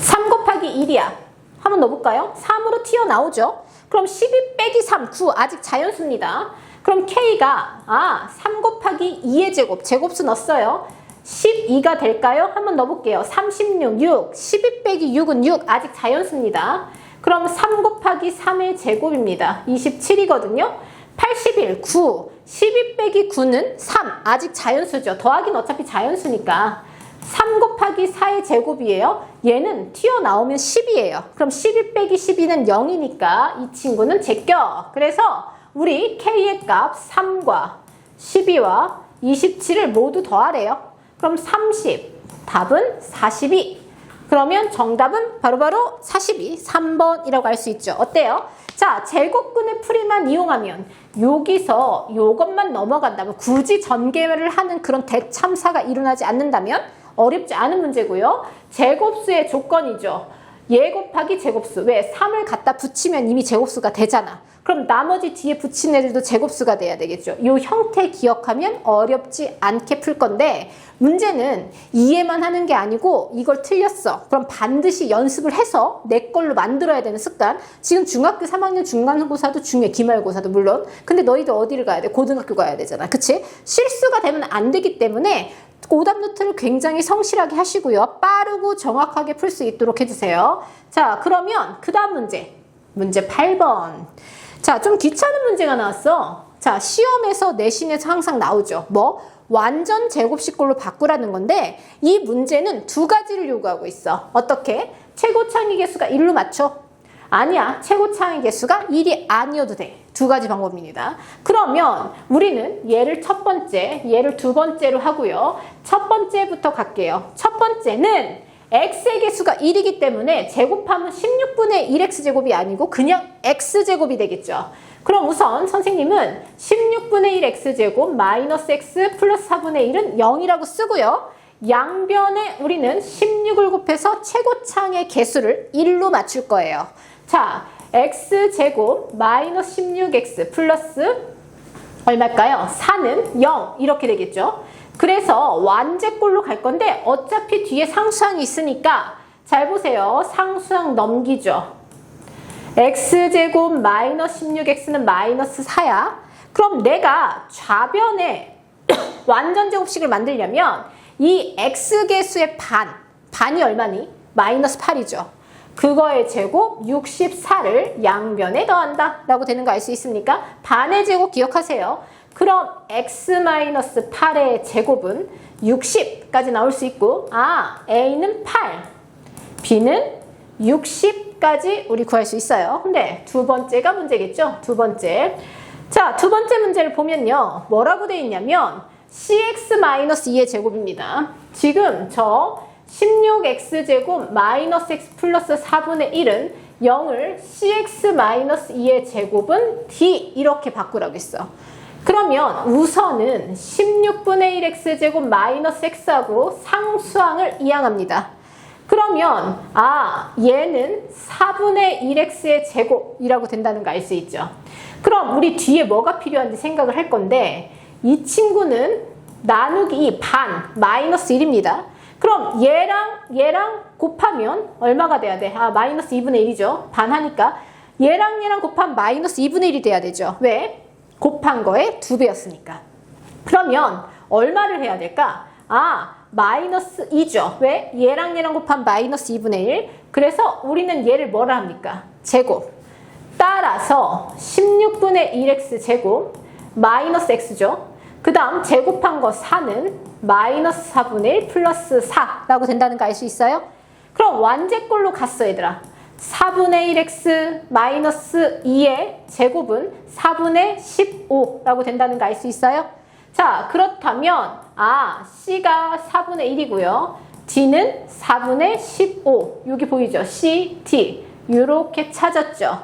3 곱하기 1이야. 한번 넣어볼까요? 3으로 튀어나오죠. 그럼 12 빼기 3, 9 아직 자연수입니다. 그럼 K가 3 곱하기 2의 제곱, 제곱수 넣었어요. 12가 될까요? 한번 넣어볼게요. 36, 6, 12 빼기 6은 6 아직 자연수입니다. 그럼 3 곱하기 3의 제곱입니다. 27이거든요. 81, 9, 12 빼기 9는 3 아직 자연수죠. 더하기는 어차피 자연수니까 3 곱하기 4의 제곱이에요. 얘는 튀어나오면 10이에요. 그럼 12 빼기 12는 0이니까 이 친구는 제껴. 그래서 우리 K의 값 3과 12와 27을 모두 더하래요. 그럼 30, 답은 42. 그러면 정답은 바로바로 42, 3번이라고 할 수 있죠. 어때요? 자, 제곱근의 풀이만 이용하면 여기서 이것만 넘어간다면 굳이 전개를 하는 그런 대참사가 일어나지 않는다면 어렵지 않은 문제고요. 제곱수의 조건이죠. 얘 곱하기 제곱수. 왜? 3을 갖다 붙이면 이미 제곱수가 되잖아. 그럼 나머지 뒤에 붙인 애들도 제곱수가 돼야 되겠죠. 이 형태 기억하면 어렵지 않게 풀 건데 문제는 이해만 하는 게 아니고 이걸 틀렸어. 그럼 반드시 연습을 해서 내 걸로 만들어야 되는 습관. 지금 중학교 3학년 중간고사도 중요해. 기말고사도 물론. 근데 너희들 어디를 가야 돼? 고등학교 가야 되잖아. 그치? 실수가 되면 안 되기 때문에 오답 노트를 굉장히 성실하게 하시고요. 빠르고 정확하게 풀 수 있도록 해주세요. 자, 그러면 그 다음 문제 8번. 자, 좀 귀찮은 문제가 나왔어. 자, 시험에서 내신에서 항상 나오죠. 뭐? 완전 제곱식꼴로 바꾸라는 건데 이 문제는 두 가지를 요구하고 있어. 어떻게? 최고 창의 개수가 1로 맞춰? 아니야. 최고 창의 개수가 1이 아니어도 돼. 두 가지 방법입니다. 그러면 우리는 얘를 첫 번째, 얘를 두 번째로 하고요. 첫 번째부터 갈게요. 첫 번째는 x의 개수가 1이기 때문에 제곱하면 16분의 1x제곱이 아니고 그냥 x제곱이 되겠죠. 그럼 우선 선생님은 16분의 1x제곱 마이너스 x 플러스 4분의 1은 0이라고 쓰고요. 양변에 우리는 16을 곱해서 최고창의 개수를 1로 맞출 거예요. 자, x제곱 마이너스 16x 플러스 얼마일까요? 4는 0 이렇게 되겠죠. 그래서 완제꼴로 갈 건데 어차피 뒤에 상수항이 있으니까 잘 보세요. 상수항 넘기죠. x제곱 마이너스 16x는 마이너스 4야. 그럼 내가 좌변에 완전제곱식을 만들려면 이 x개수의 반이 얼마니? 마이너스 8이죠. 그거의 제곱 64를 양변에 더한다 라고 되는 거 알 수 있습니까? 반의 제곱 기억하세요. 그럼 x-8의 제곱은 60까지 나올 수 있고 a는 8, b는 60까지 우리 구할 수 있어요. 근데 두 번째가 문제겠죠? 두 번째. 자, 두 번째 문제를 보면요. 뭐라고 되어 있냐면 cx-2의 제곱입니다. 지금 저 16x제곱 마이너스 x 플러스 4분의 1은 0을 cx-2의 제곱은 d 이렇게 바꾸라고 했어. 그러면 우선은 16분의 1x제곱 마이너스 x하고 상수항을 이항합니다. 그러면 얘는 4분의 1x의 제곱이라고 된다는 거 알 수 있죠. 그럼 우리 뒤에 뭐가 필요한지 생각을 할 건데 이 친구는 나누기 2, 반, 마이너스 1입니다. 그럼 얘랑 곱하면 얼마가 돼야 돼? 마이너스 2분의 1이죠. 반 하니까 얘랑 곱하면 마이너스 2분의 1이 돼야 되죠. 왜? 곱한 거에 2배였으니까. 그러면 얼마를 해야 될까? 마이너스 2죠. 왜? 얘랑 곱하면 마이너스 2분의 1. 그래서 우리는 얘를 뭐라 합니까? 제곱. 따라서 16분의 1x 제곱 마이너스 x죠. 그 다음 제곱한 거 4는 마이너스 4분의 1 플러스 4라고 된다는 거 알 수 있어요? 그럼 완제꼴로 갔어 얘들아. 4분의 1x 마이너스 2의 제곱은 4분의 15라고 된다는 거 알 수 있어요? 자, 그렇다면 C가 4분의 1이고요. D는 4분의 15. 여기 보이죠? C, D. 이렇게 찾았죠.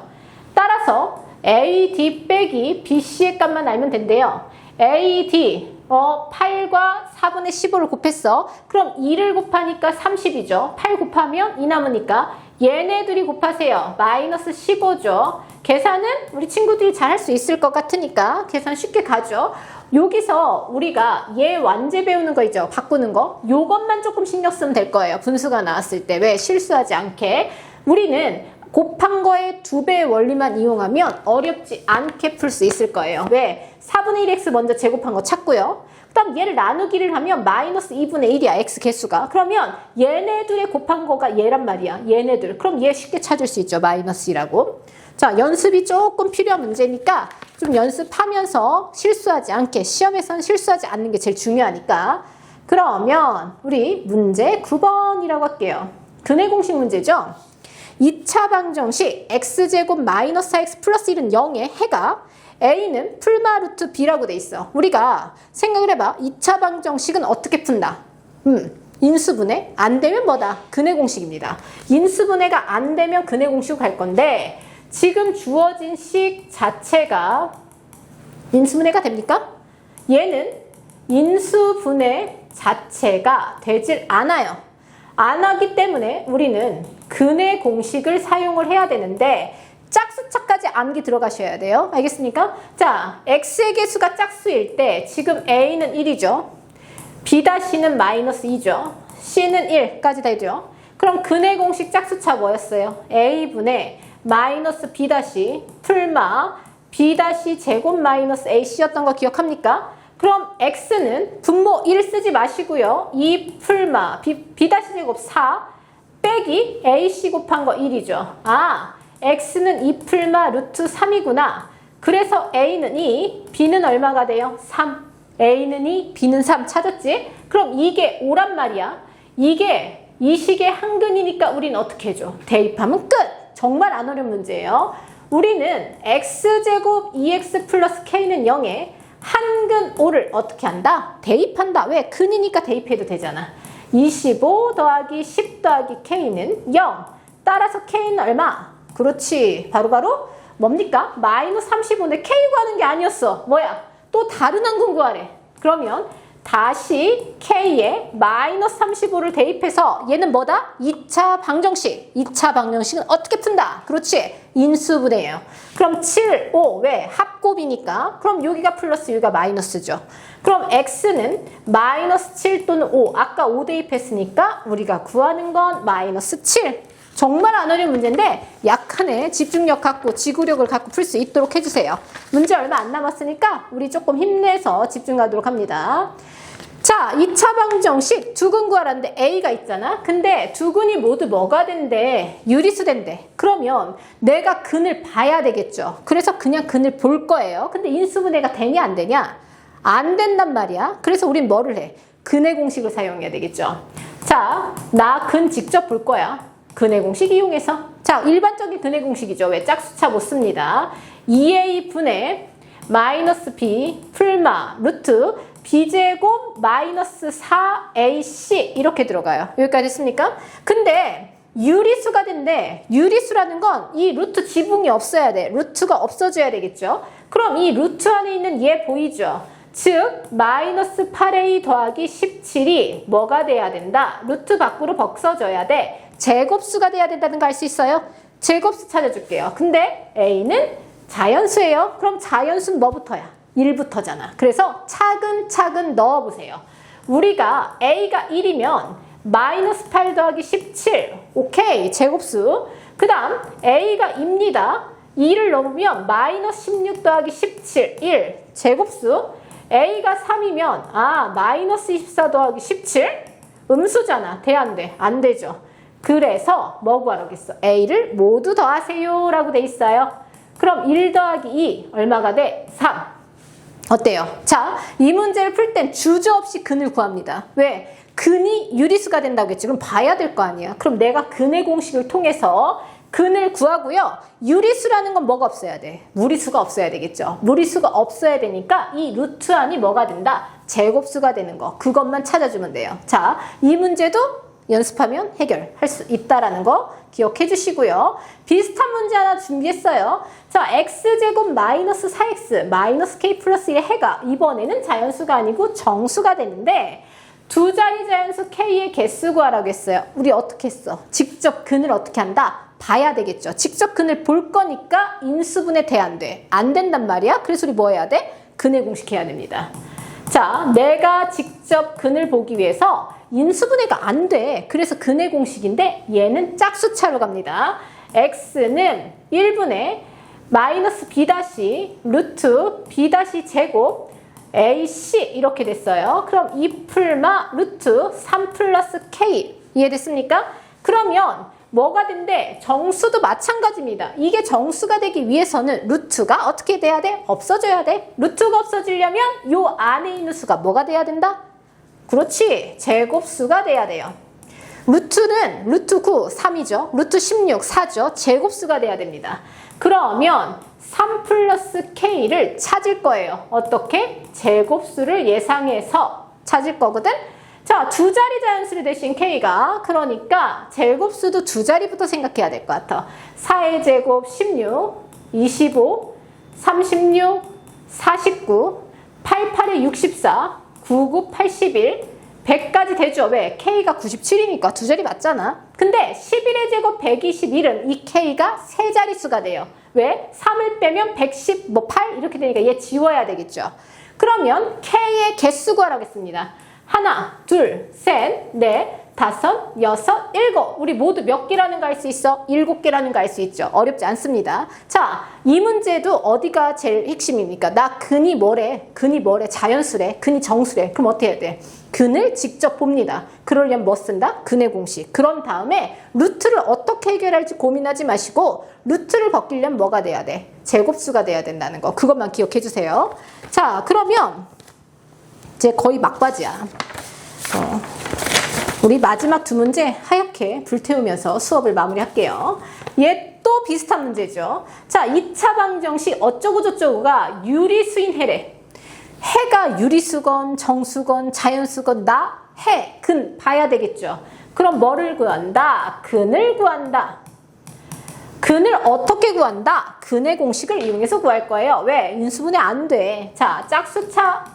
따라서 A, D 빼기 B, C의 값만 알면 된대요. A, D 8과 4분의 15를 곱했어. 그럼 2를 곱하니까 30이죠. 8 곱하면 2 남으니까 얘네들이 곱하세요. 마이너스 15죠. 계산은 우리 친구들이 잘 할 수 있을 것 같으니까 계산 쉽게 가죠. 여기서 우리가 얘 완제 배우는 거 있죠. 바꾸는 거. 요것만 조금 신경 쓰면 될 거예요. 분수가 나왔을 때. 왜? 실수하지 않게. 우리는 곱한 거의 2배의 원리만 이용하면 어렵지 않게 풀 수 있을 거예요. 왜? 4분의 1x 먼저 제곱한 거 찾고요. 그 다음 얘를 나누기를 하면 마이너스 2분의 1이야. x 개수가. 그러면 얘네들의 곱한 거가 얘란 말이야. 얘네들. 그럼 얘 쉽게 찾을 수 있죠. 마이너스 2라고. 자, 연습이 조금 필요한 문제니까 좀 연습하면서 실수하지 않게, 시험에서는 실수하지 않는 게 제일 중요하니까. 그러면 우리 문제 9번이라고 할게요. 근해 공식 문제죠. 2차 방정식 x제곱 마이너스 4x 플러스 1은 0에 해가 a는 풀마 루트 b라고 돼 있어. 우리가 생각을 해봐. 2차 방정식은 어떻게 푼다? 인수분해? 안 되면 뭐다? 근해 공식입니다. 인수분해가 안 되면 근해 공식으로 갈 건데 지금 주어진 식 자체가 인수분해가 됩니까? 얘는 인수분해 자체가 되질 않아요. 안 하기 때문에 우리는 근해 공식을 사용을 해야 되는데 짝수차까지 암기 들어가셔야 돼요. 알겠습니까? 자, x의 개수가 짝수일 때 지금 a는 1이죠. b-는 마이너스 2죠. c는 1까지 되죠. 그럼 근해 공식 짝수차 뭐였어요? a분의 마이너스 b- 풀마 b- 제곱 마이너스 ac였던 거 기억합니까? 그럼 x는 분모 1 쓰지 마시고요. 2 풀마 b-제곱 4 빼기 ac 곱한 거 1이죠. x는 2 풀마 루트 3이구나. 그래서 a는 2, b는 얼마가 돼요? 3. a는 2, b는 3 찾았지? 그럼 이게 5란 말이야. 이게 이 식의 한근이니까 우린 어떻게 해줘? 대입하면 끝! 정말 안 어려운 문제예요. 우리는 x제곱 2x 플러스 k는 0에 한근 5를 어떻게 한다? 대입한다. 왜? 근이니까 대입해도 되잖아. 25 더하기 10 더하기 k는 0. 따라서 k는 얼마? 그렇지. 바로바로 뭡니까? 마이너스 35인데 k 구하는 게 아니었어. 뭐야? 또 다른 한근 구하래. 그러면 다시 k에 마이너스 35를 대입해서 얘는 뭐다? 2차 방정식. 2차 방정식은 어떻게 푼다? 그렇지. 인수분해예요. 그럼 7, 5. 왜? 합곱이니까. 그럼 여기가 플러스 여기가 마이너스죠. 그럼 x는 마이너스 7 또는 5. 아까 5 대입했으니까 우리가 구하는 건 마이너스 7. 정말 안 어려운 문제인데 약간의 집중력 갖고 지구력을 갖고 풀 수 있도록 해주세요. 문제 얼마 안 남았으니까 우리 조금 힘내서 집중하도록 합니다. 자, 2차 방정식 두근 구하라는데 A가 있잖아. 근데 두근이 모두 뭐가 된대? 유리수 된대. 그러면 내가 근을 봐야 되겠죠. 그래서 그냥 근을 볼 거예요. 근데 인수분해가 되냐 안 되냐? 안 된단 말이야. 그래서 우린 뭐를 해? 근해 공식을 사용해야 되겠죠. 자, 나 근 직접 볼 거야. 근해 공식 이용해서. 자, 일반적인 근해 공식이죠. 왜? 짝수차 못 씁니다. 2a 분의 마이너스 b 풀마 루트 b제곱 마이너스 4ac 이렇게 들어가요. 여기까지 했습니까? 근데 유리수가 된대. 유리수라는 건 이 루트 지붕이 없어야 돼. 루트가 없어져야 되겠죠. 그럼 이 루트 안에 있는 얘 보이죠? 즉 마이너스 8a 더하기 17이 뭐가 돼야 된다? 루트 밖으로 벗어져야 돼. 제곱수가 돼야 된다는 거 알 수 있어요? 제곱수 찾아줄게요. 근데 A는 자연수예요. 그럼 자연수는 뭐부터야? 1부터잖아. 그래서 차근차근 넣어보세요. 우리가 A가 1이면 마이너스 8 더하기 17. 오케이. 제곱수. 그 다음 A가 2입니다. 2를 넣으면 마이너스 16 더하기 17. 1. 제곱수. A가 3이면 마이너스 24 더하기 17. 음수잖아. 돼, 안 돼? 안 되죠. 그래서 뭐 구하라겠어? A를 모두 더하세요 라고 돼 있어요. 그럼 1 더하기 2 얼마가 돼? 3. 어때요? 자, 이 문제를 풀 땐 주저없이 근을 구합니다. 왜? 근이 유리수가 된다고 했지. 그럼 봐야 될 거 아니야. 그럼 내가 근의 공식을 통해서 근을 구하고요. 유리수라는 건 뭐가 없어야 돼? 무리수가 없어야 되겠죠. 무리수가 없어야 되니까 이 루트 안이 뭐가 된다? 제곱수가 되는 거. 그것만 찾아주면 돼요. 자, 이 문제도 연습하면 해결할 수 있다라는 거 기억해 주시고요. 비슷한 문제 하나 준비했어요. 자, x제곱 마이너스 4x 마이너스 k 플러스 1의 해가 이번에는 자연수가 아니고 정수가 되는데 두 자리 자연수 k의 개수 구하라고 했어요. 우리 어떻게 했어? 직접 근을 어떻게 한다? 봐야 되겠죠. 직접 근을 볼 거니까 인수분해 돼, 안 돼? 안 된단 말이야. 그래서 우리 뭐 해야 돼? 근의 공식 해야 됩니다. 자, 내가 직접 근을 보기 위해서 인수분해가 안 돼. 그래서 근의 공식인데 얘는 짝수차로 갑니다. x는 1분의 마이너스 b 다시 루트 b 다시 제곱 ac 이렇게 됐어요. 그럼 2풀마 루트 3 플러스 k 이해됐습니까? 그러면 뭐가 된대? 정수도 마찬가지입니다. 이게 정수가 되기 위해서는 루트가 어떻게 돼야 돼? 없어져야 돼. 루트가 없어지려면 요 안에 있는 수가 뭐가 돼야 된다? 그렇지. 제곱수가 돼야 돼요. 루트는 루트 9, 3이죠. 루트 16, 4죠. 제곱수가 돼야 됩니다. 그러면 3 플러스 k를 찾을 거예요. 어떻게? 제곱수를 예상해서 찾을 거거든. 자, 두 자리 자연수를 대신 k가 그러니까 제곱수도 두 자리부터 생각해야 될 것 같아. 4의 제곱 16, 25, 36, 49, 88에 64, 99, 81, 100까지 되죠. 왜? k가 97이니까 두 자리 맞잖아. 근데 11의 제곱 121은 이 k가 세 자릿수가 돼요. 왜? 3을 빼면 110, 8 이렇게 되니까 얘 지워야 되겠죠. 그러면 k의 개수 구하라겠습니다. 하나, 둘, 셋, 넷, 다섯, 여섯, 일곱. 우리 모두 몇 개라는 거 알 수 있어? 7개라는 거 알 수 있죠. 어렵지 않습니다. 자, 이 문제도 어디가 제일 핵심입니까? 나 근이 뭐래? 근이 뭐래? 자연수래? 근이 정수래? 그럼 어떻게 해야 돼? 근을 직접 봅니다. 그러려면 뭐 쓴다? 근의 공식. 그런 다음에 루트를 어떻게 해결할지 고민하지 마시고 루트를 벗기려면 뭐가 돼야 돼? 제곱수가 돼야 된다는 거. 그것만 기억해 주세요. 자, 그러면 이제 거의 막바지야. 우리 마지막 두 문제 하얗게 불태우면서 수업을 마무리할게요. 얘 또 비슷한 문제죠. 자, 2차 방정식 어쩌고저쩌고가 유리수인 해래. 해가 유리수건 정수건 자연수건 나 해, 근 봐야 되겠죠. 그럼 뭐를 구한다? 근을 구한다. 근을 어떻게 구한다? 근의 공식을 이용해서 구할 거예요. 왜? 인수분해 안 돼. 자, 짝수차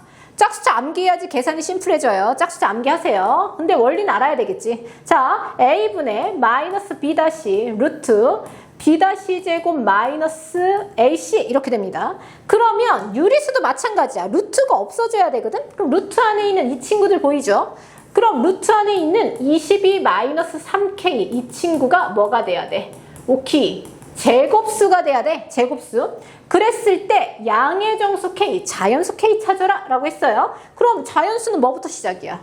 암기해야지 계산이 심플해져요. 짝수차 암기하세요. 근데 원리는 알아야 되겠지. 자, a분의 마이너스 b 다시 루트 b 다시 제곱 마이너스 ac 이렇게 됩니다. 그러면 유리수도 마찬가지야. 루트가 없어져야 되거든. 그럼 루트 안에 있는 이 친구들 보이죠? 그럼 루트 안에 있는 22 마이너스 3k 이 친구가 뭐가 돼야 돼? 오케이. 제곱수가 돼야 돼. 제곱수. 그랬을 때 양의 정수 k, 자연수 k 찾아라 라고 했어요. 그럼 자연수는 뭐부터 시작이야?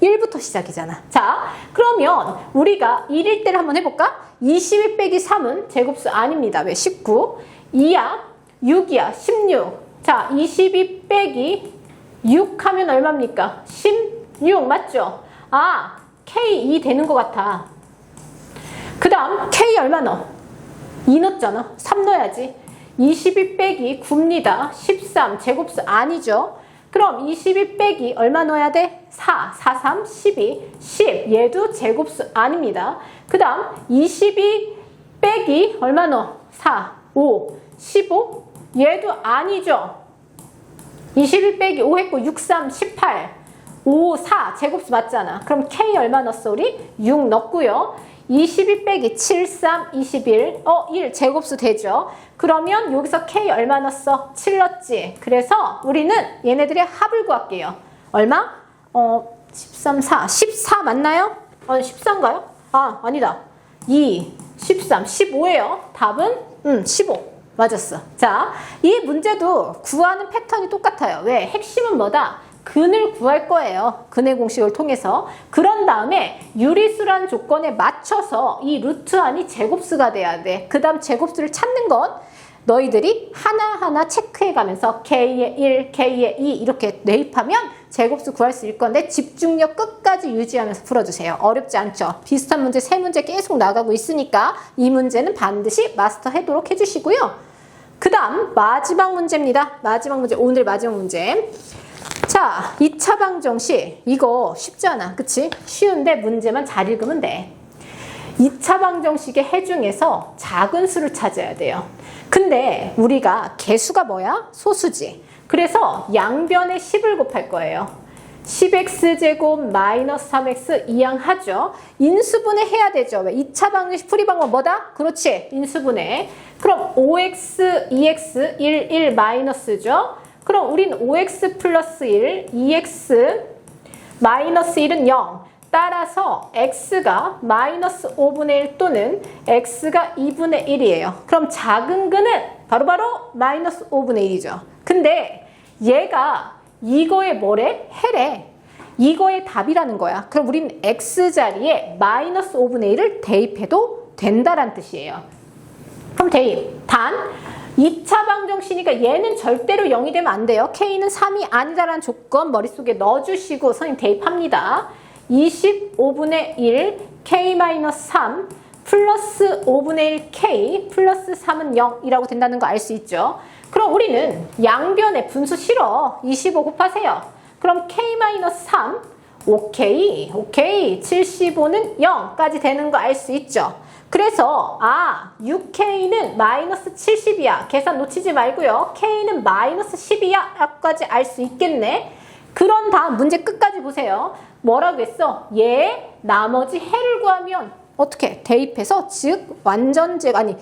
1부터 시작이잖아. 자, 그러면 우리가 1일 때를 한번 해볼까? 22 빼기 3은 제곱수 아닙니다. 왜? 19. 2야, 6이야, 16. 자, 22 빼기 6 하면 얼마입니까? 16 맞죠? 아, k 2 되는 것 같아. 그 다음 k 얼마 넣어? 2 넣었잖아. 3 넣어야지. 22 빼기 9입니다. 13 제곱수 아니죠. 그럼 22 빼기 얼마 넣어야 돼? 4, 4, 3, 12, 10 얘도 제곱수 아닙니다. 그 다음 22 빼기 얼마 넣어? 4, 5, 15 얘도 아니죠. 21 빼기 5 했고 6, 3, 18 5, 4 제곱수 맞잖아. 그럼 K 얼마 넣었어 우리? 6 넣었고요. 22 빼기 7, 3, 21. 1 제곱수 되죠. 그러면 여기서 K 얼마 넣었어? 7 넣었지. 그래서 우리는 얘네들의 합을 구할게요. 얼마? 13, 4. 14 맞나요? 14인가요? 아, 아니다. 2, 13, 15예요. 답은 15. 맞았어. 자, 이 문제도 구하는 패턴이 똑같아요. 왜? 핵심은 뭐다? 근을 구할 거예요. 근의 공식을 통해서. 그런 다음에 유리수란 조건에 맞춰서 이 루트 안이 제곱수가 돼야 돼. 그 다음 제곱수를 찾는 건 너희들이 하나하나 체크해가면서 K의 1, K의 2 이렇게 대입하면 제곱수 구할 수 있을 건데 집중력 끝까지 유지하면서 풀어주세요. 어렵지 않죠? 비슷한 문제 3문제 계속 나가고 있으니까 이 문제는 반드시 마스터하도록 해주시고요. 그 다음 마지막 문제입니다. 마지막 문제, 오늘 마지막 문제. 자, 2차 방정식 이거 쉽지 않아. 그치? 쉬운데 문제만 잘 읽으면 돼. 2차 방정식의 해 중에서 작은 수를 찾아야 돼요. 근데 우리가 개수가 뭐야? 소수지. 그래서 양변에 10을 곱할 거예요. 10x제곱 마이너스 3x 이항하죠. 인수분해 해야 되죠. 왜? 2차 방정식 풀이 방법 뭐다? 그렇지. 인수분해. 그럼 5x, 2x, 1, 1 마이너스죠. 그럼 우린 5x 플러스 1, 2x 마이너스 1은 0. 따라서 x가 마이너스 5분의 1 또는 x가 2분의 1이에요. 그럼 작은 근은 바로바로 마이너스 5분의 1이죠. 근데 얘가 이거의 뭐래? 해래. 이거의 답이라는 거야. 그럼 우린 x자리에 마이너스 5분의 1을 대입해도 된다란 뜻이에요. 그럼 대입. 단 2차 방정식이니까 얘는 절대로 0이 되면 안 돼요. k는 3이 아니다라는 조건 머릿속에 넣어주시고 선생님 대입합니다. 25분의 1 k-3 플러스 5분의 1 k 플러스 3은 0이라고 된다는 거 알 수 있죠. 그럼 우리는 양변에 분수 싫어. 25 곱하세요. 그럼 k-3 오케이 75는 0까지 되는 거 알 수 있죠. 그래서 6k는 마이너스 70이야. 계산 놓치지 말고요. k는 마이너스 10이야 라고까지 알 수 있겠네. 그런 다음 문제 끝까지 보세요. 뭐라고 했어? 얘 나머지 해를 구하면 어떻게? 대입해서 즉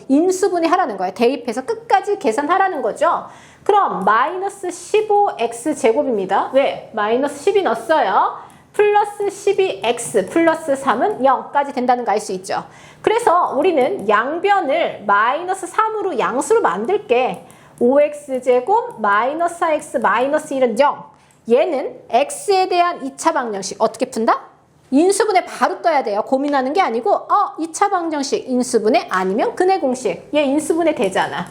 인수분해 하라는 거예요. 대입해서 끝까지 계산하라는 거죠. 그럼 마이너스 15x 제곱입니다. 왜? 마이너스 10이 넣었어요. 플러스 12x 플러스 3은 0까지 된다는 거 알 수 있죠. 그래서 우리는 양변을 마이너스 3으로 양수로 만들게. 5x제곱 마이너스 4x 마이너스 1은 0. 얘는 x에 대한 2차 방정식 어떻게 푼다? 인수분해 바로 떠야 돼요. 고민하는 게 아니고 2차 방정식 인수분해 아니면 근의 공식. 얘 인수분해 되잖아.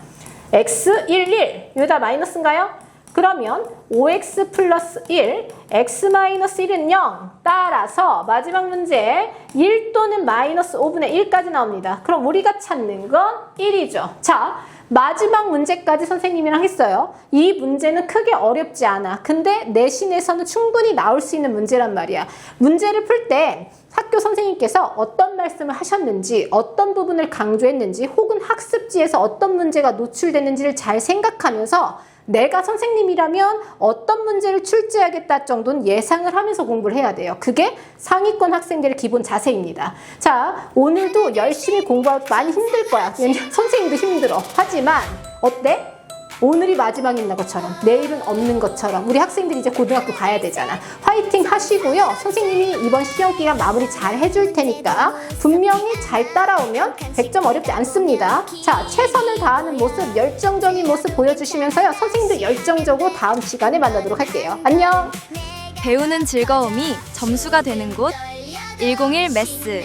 x 1, 1 여기다 마이너스인가요? 그러면 5x 플러스 1 x 마이너스 1은 0 따라서 마지막 문제 1 또는 마이너스 5분의 1까지 나옵니다. 그럼 우리가 찾는 건 1이죠. 자, 마지막 문제까지 선생님이랑 했어요. 이 문제는 크게 어렵지 않아. 근데 내신에서는 충분히 나올 수 있는 문제란 말이야. 문제를 풀 때 학교 선생님께서 어떤 말씀을 하셨는지, 어떤 부분을 강조했는지, 혹은 학습지에서 어떤 문제가 노출됐는지를 잘 생각하면서 내가 선생님이라면 어떤 문제를 출제하겠다 정도는 예상을 하면서 공부를 해야 돼요. 그게 상위권 학생들의 기본 자세입니다. 자, 오늘도 열심히 공부하고 많이 힘들 거야. 왜냐면 선생님도 힘들어. 하지만 어때? 오늘이 마지막인 것처럼 내일은 없는 것처럼 우리 학생들이 이제 고등학교 가야 되잖아. 화이팅 하시고요. 선생님이 이번 시험 기간 마무리 잘 해줄 테니까 분명히 잘 따라오면 100점 어렵지 않습니다. 자, 최선을 다하는 모습, 열정적인 모습 보여주시면서요. 선생님도 열정적으로 다음 시간에 만나도록 할게요. 안녕. 배우는 즐거움이 점수가 되는 곳 101 매스